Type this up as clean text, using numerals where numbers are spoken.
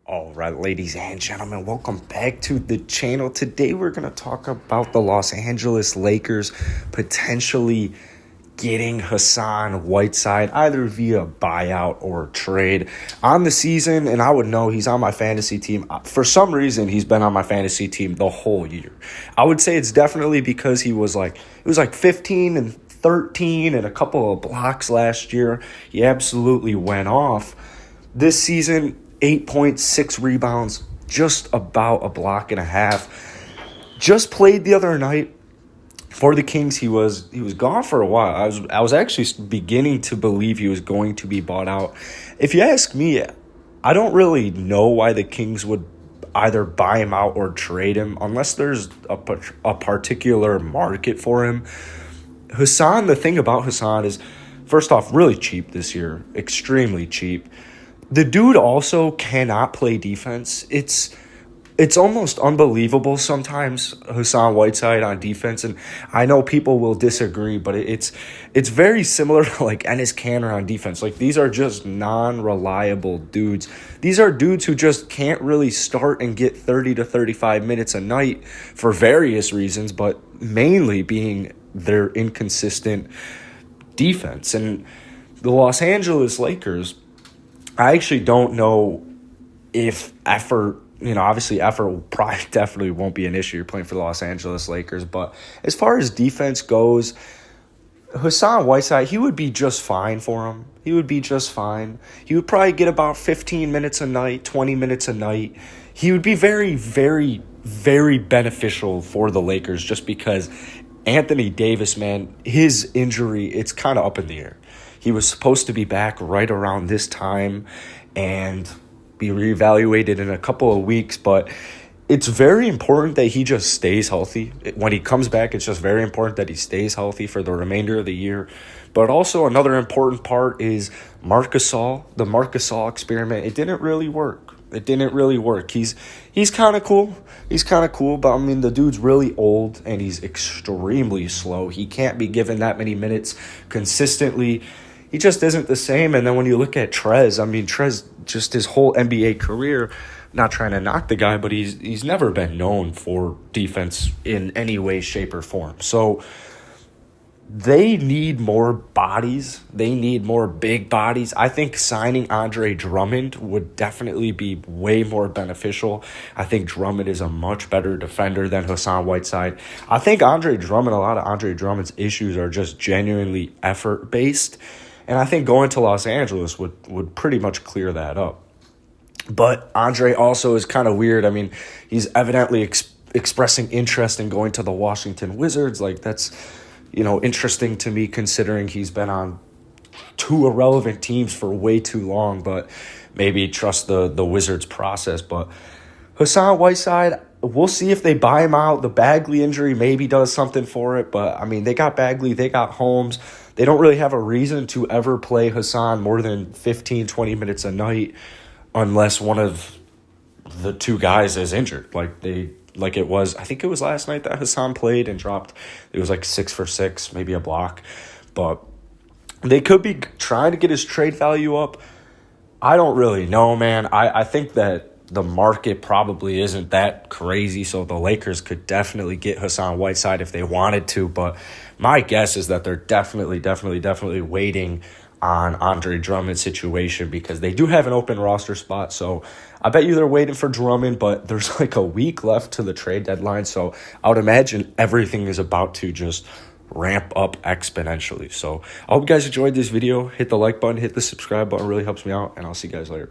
All right, ladies and gentlemen, welcome back to the channel. Today we're going to talk about the Los Angeles Lakers potentially getting HASSAN Whiteside either via buyout or trade on the season. And I would know he's on my fantasy team. For some reason, he's been on my fantasy team the whole year. I would say it's definitely because it was like 15 and 13 and a couple of blocks last year. He absolutely went off. This season, 8.6 rebounds, just about a block and a half. Just played the other night for the Kings. He was gone for a while. I was actually beginning to believe he was going to be bought out. If you ask me, I don't really know why the Kings would either buy him out or trade him unless there's a particular market for him. HASSAN, the thing about HASSAN is, first off, really cheap this year, extremely cheap. The dude also cannot play defense. It's almost unbelievable sometimes, HASSAN Whiteside on defense, and I know people will disagree, but it's very similar to like Enes Kanter on defense. Like, these are just non-reliable dudes. These are dudes who just can't really start and get 30 to 35 minutes a night for various reasons, but mainly being their inconsistent defense. And the Los Angeles Lakers, I actually don't know if effort, obviously effort probably definitely won't be an issue. You're playing for the Los Angeles Lakers. But as far as defense goes, HASSAN Whiteside, he would be just fine for him. He would be just fine. He would probably get about 15 minutes a night, 20 minutes a night. He would be very, very, very beneficial for the Lakers just because Anthony Davis, man, his injury, it's kind of up in the air. He was supposed to be back right around this time and be reevaluated in a couple of weeks, but it's very important that he just stays healthy. When he comes back, it's just very important that he stays healthy for the remainder of the year. But also another important part is the Marc Gasol experiment. It didn't really work. He's kind of cool. But I mean, the dude's really old and he's extremely slow. He can't be given that many minutes consistently. He just isn't the same. And then when you look at Trez, just his whole NBA career, not trying to knock the guy, but he's never been known for defense in any way, shape, or form. So they need more bodies. They need more big bodies. I think signing Andre Drummond would definitely be way more beneficial. I think Drummond is a much better defender than HASSAN Whiteside. I think a lot of Andre Drummond's issues are just genuinely effort-based. And I think going to Los Angeles would pretty much clear that up. But Andre also is kind of weird. I mean, he's evidently expressing interest in going to the Washington Wizards. Like, that's, interesting to me considering he's been on two irrelevant teams for way too long. But maybe trust the Wizards process. But HASSAN Whiteside, we'll see if they buy him out. The Bagley injury maybe does something for it. But, I mean, they got Bagley, they got Holmes. They don't really have a reason to ever play HASSAN more than 15, 20 minutes a night unless one of the two guys is injured. I think it was last night that HASSAN played and dropped. It was like 6 for 6, maybe a block. But they could be trying to get his trade value up. I don't really know, man. I think that the market probably isn't that crazy, so the Lakers could definitely get HASSAN Whiteside if they wanted to, but my guess is that they're definitely waiting on Andre Drummond's situation because they do have an open roster spot, so I bet you they're waiting for Drummond, but there's like a week left to the trade deadline, so I would imagine everything is about to just ramp up exponentially. So I hope you guys enjoyed this video. Hit the like button, hit the subscribe button, really helps me out, and I'll see you guys later.